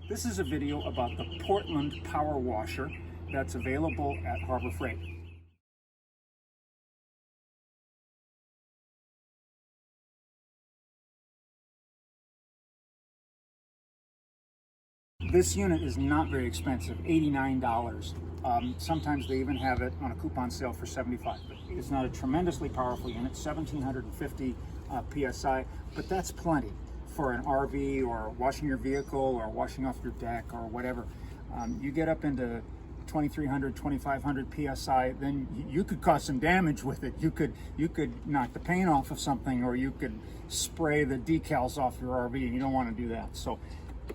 This is a video about the Portland Power Washer that's available at Harbor Freight. This unit is not very expensive, $89. Sometimes they even have it on a coupon sale for $75. But it's not a tremendously powerful unit, 1750 PSI, but that's plenty for an RV or washing your vehicle or washing off your deck or whatever. You get up into 2300, 2500 PSI, then you could cause some damage with it. You could knock the paint off of something, or you could spray the decals off your RV, and you don't want to do that. So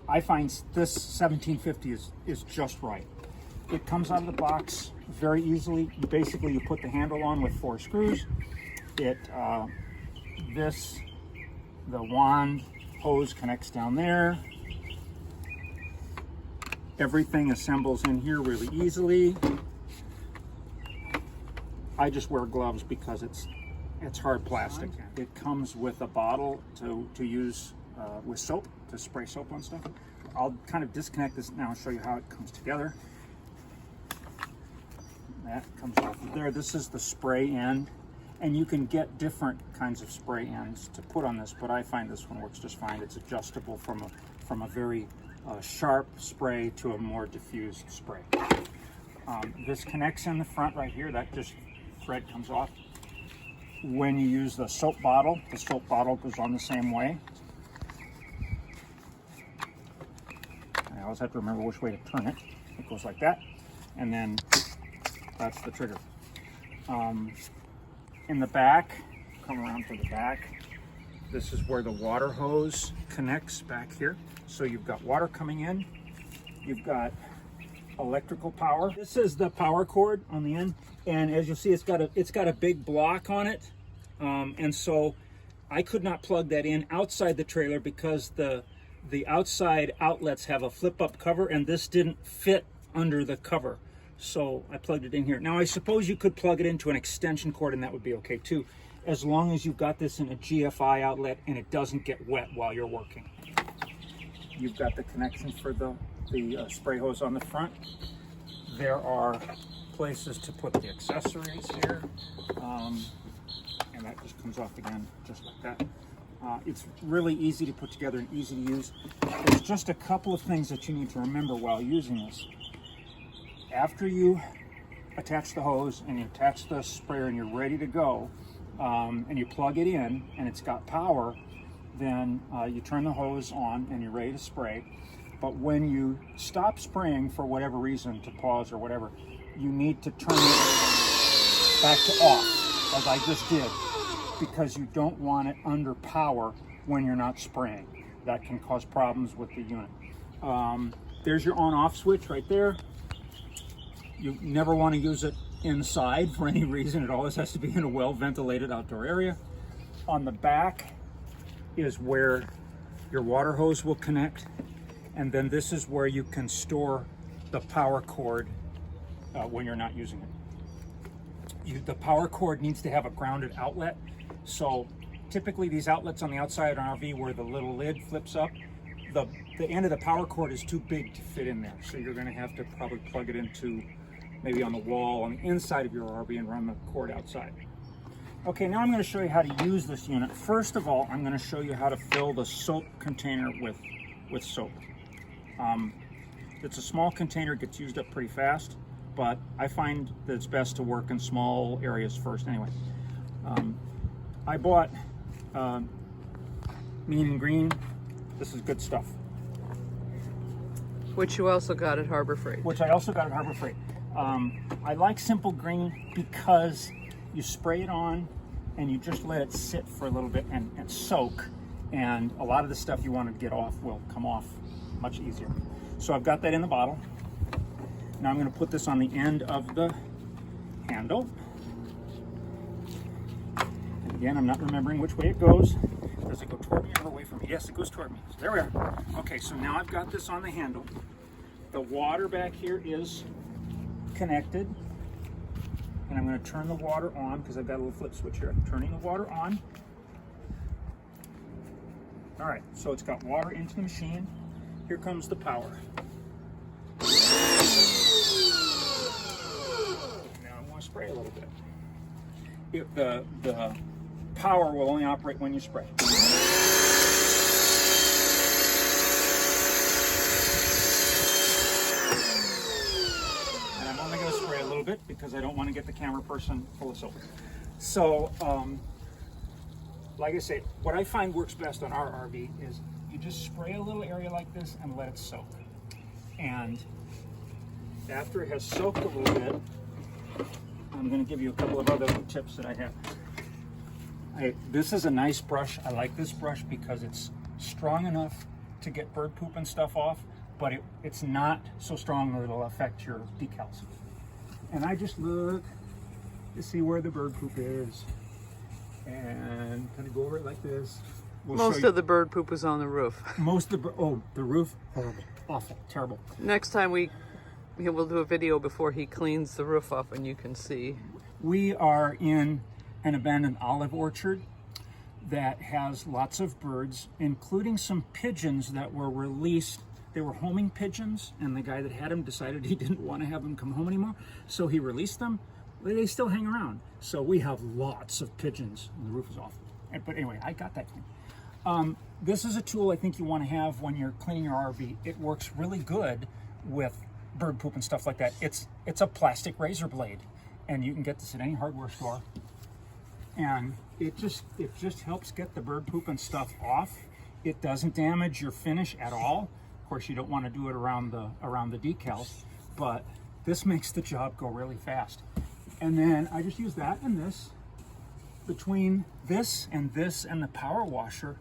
I find this 1750 is just right. It comes out of the box very easily. Basically, you put the handle on with 4 screws. The wand hose connects down there. Everything assembles in here really easily. I just wear gloves because it's hard plastic. It comes with a bottle to use with soap, to spray soap on stuff. I'll kind of disconnect this now and show you how it comes together. That comes off of there. This is the spray end, and you can get different kinds of spray ends to put on this, but I find this one works just fine. It's adjustable from a very sharp spray to a more diffused spray. This connects in the front right here. That just thread comes off. When you use the soap bottle goes on the same way. I always have to remember which way to turn it. It goes like that, and then that's the trigger. In the back, come around to the back, this is where the water hose connects back here. So you've got water coming in, you've got electrical power. This is the power cord on the end, and as you'll see, it's got a big block on it, and so I could not plug that in outside the trailer because the outside outlets have a flip-up cover, and this didn't fit under the cover. So I plugged it in here. Now I suppose you could plug it into an extension cord and that would be okay too, as long as you've got this in a GFI outlet and it doesn't get wet while you're working. You've got the connection for the spray hose on the front. There are places to put the accessories here, and that just comes off again just like that. It's really easy to put together and easy to use. There's just a couple of things that you need to remember while using this. After you attach the hose and you attach the sprayer and you're ready to go, and you plug it in and it's got power, then you turn the hose on and you're ready to spray. But when you stop spraying for whatever reason, to pause or whatever, you need to turn it back to off, as I just did, because you don't want it under power when you're not spraying. That can cause problems with the unit. There's your on-off switch right there. You never want to use it inside for any reason. It always has to be in a well-ventilated outdoor area. On the back is where your water hose will connect, and then this is where you can store the power cord when you're not using it. The power cord needs to have a grounded outlet, so typically these outlets on the outside of an RV where the little lid flips up, the end of the power cord is too big to fit in there, so you're going to have to probably plug it into maybe on the wall on the inside of your RV and run the cord outside. Okay, now I'm going to show you how to use this unit. First of all, I'm going to show you how to fill the soap container with soap. It's a small container, gets used up pretty fast, but I find that it's best to work in small areas first anyway. I bought Mean and Green. This is good stuff. Which you also got at Harbor Freight. Which I also got at Harbor Freight. I like Simple Green because you spray it on and you just let it sit for a little bit and soak, and a lot of the stuff you want to get off will come off much easier. So I've got that in the bottle. Now I'm going to put this on the end of the handle. And again, I'm not remembering which way it goes. Does it go toward me or away from me? Yes, it goes toward me. So there we are. Okay, so now I've got this on the handle. The water back here is connected, and I'm going to turn the water on because I've got a little flip switch here. I'm turning the water on. All right, so it's got water into the machine. here comes the power. Now I'm going to spray a little bit. The power will only operate when you spray. And I'm only going to spray a little bit because I don't want to get the camera person full of soap. So, like I say, what I find works best on our RV is you just spray a little area like this and let it soak. And after it has soaked a little bit, I'm going to give you a couple of other tips that I have. This is a nice brush. I like this brush because it's strong enough to get bird poop and stuff off, but it's not so strong that it'll affect your decals. And I just look to see where the bird poop is and kind of go over it like this. Most of the bird poop was on the roof. Most of the roof, horrible, awful, terrible. Next time we'll do a video before he cleans the roof up and you can see. We are in an abandoned olive orchard that has lots of birds, including some pigeons that were released. They were homing pigeons, and the guy that had them decided he didn't want to have them come home anymore, so he released them. They still hang around. So we have lots of pigeons, and the roof is awful. But anyway, I got that clean. This is a tool I think you want to have when you're cleaning your RV. It works really good with bird poop and stuff like that. It's a plastic razor blade, and you can get this at any hardware store. And it just helps get the bird poop and stuff off. It doesn't damage your finish at all. Of course, you don't want to do it around the decals, but this makes the job go really fast. And then I just use that and this. Between this and the power washer,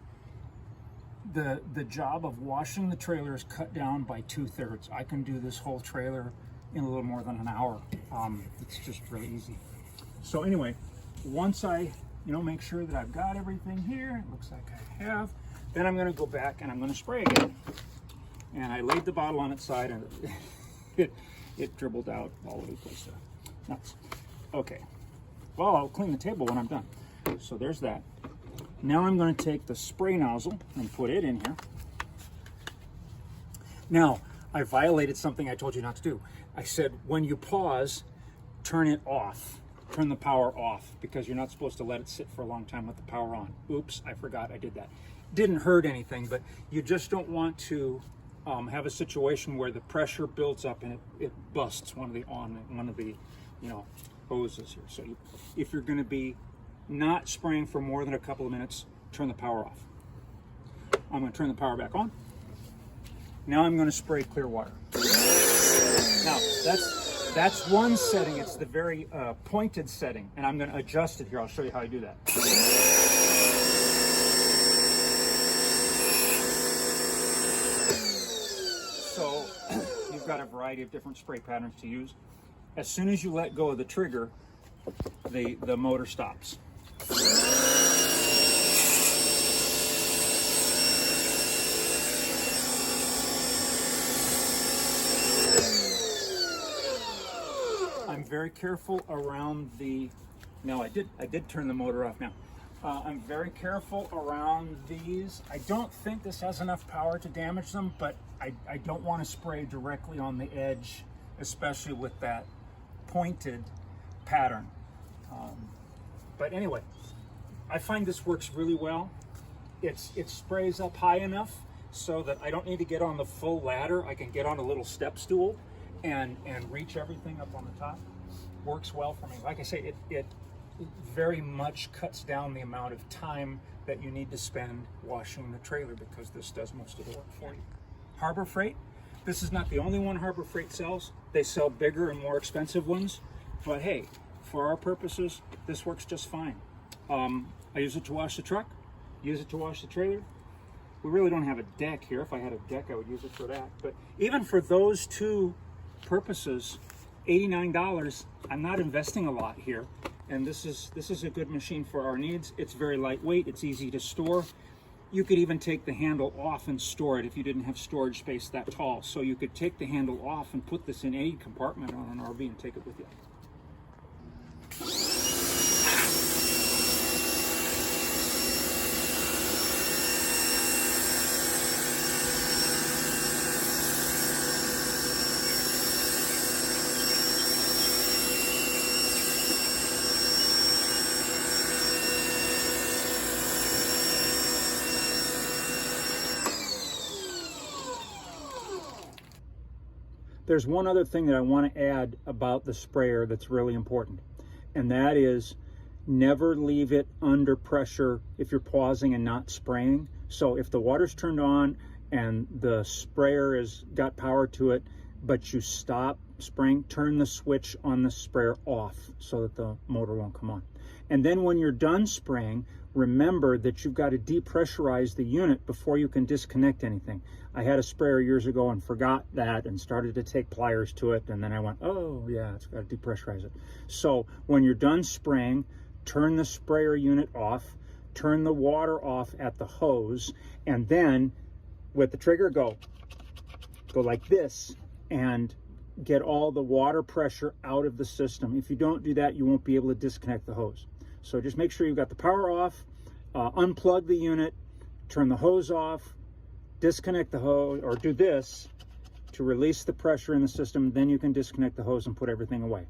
the job of washing the trailer is cut down by 2/3. I can do this whole trailer in a little more than an hour. It's just really easy. So anyway, once I make sure that I've got everything here, it looks like I have, then I'm going to go back and I'm going to spray again. And I laid the bottle on its side and it dribbled out all over the place there. Nuts. Okay. Well, I'll clean the table when I'm done. So there's that. Now I'm going to take the spray nozzle and put it in here. Now, I violated something I told you not to do. I said when you pause, turn it off. Turn the power off, because you're not supposed to let it sit for a long time with the power on. Oops, I forgot I did that. Didn't hurt anything, but you just don't want to have a situation where the pressure builds up and it busts one of the hoses here. So if you're going to be not spraying for more than a couple of minutes, turn the power off. I'm going to turn the power back on. Now I'm going to spray clear water. Now that's one setting. It's the very pointed setting, and I'm going to adjust it here. I'll show you how I do that. So you've got a variety of different spray patterns to use. As soon as you let go of the trigger, the motor stops. I'm very careful around I did turn the motor off now. I'm very careful around these. I don't think this has enough power to damage them, but I don't want to spray directly on the edge, especially with that pointed pattern. But anyway, I find this works really well. It sprays up high enough so that I don't need to get on the full ladder. I can get on a little step stool and reach everything up on the top. Works well for me. Like I say, it very much cuts down the amount of time that you need to spend washing the trailer, because this does most of the work for you. Harbor Freight, this is not the only one Harbor Freight sells. They sell bigger and more expensive ones, but hey, for our purposes, this works just fine. I use it to wash the truck, use it to wash the trailer. We really don't have a deck here. If I had a deck, I would use it for that. But even for those two purposes, $89, I'm not investing a lot here. And this is a good machine for our needs. It's very lightweight, it's easy to store. You could even take the handle off and store it if you didn't have storage space that tall. So you could take the handle off and put this in any compartment on an RV and take it with you. There's one other thing that I want to add about the sprayer that's really important, and that is never leave it under pressure if you're pausing and not spraying. So if the water's turned on and the sprayer has got power to it, but you stop spraying, turn the switch on the sprayer off so that the motor won't come on. And then when you're done spraying, remember that you've got to depressurize the unit before you can disconnect anything. I had a sprayer years ago and forgot that and started to take pliers to it, and then I went, oh yeah, it's got to depressurize it. So when you're done spraying, turn the sprayer unit off, turn the water off at the hose, and then with the trigger, go like this and get all the water pressure out of the system. If you don't do that, you won't be able to disconnect the hose. So just make sure you've got the power off, unplug the unit, turn the hose off, disconnect the hose, or do this to release the pressure in the system. Then you can disconnect the hose and put everything away.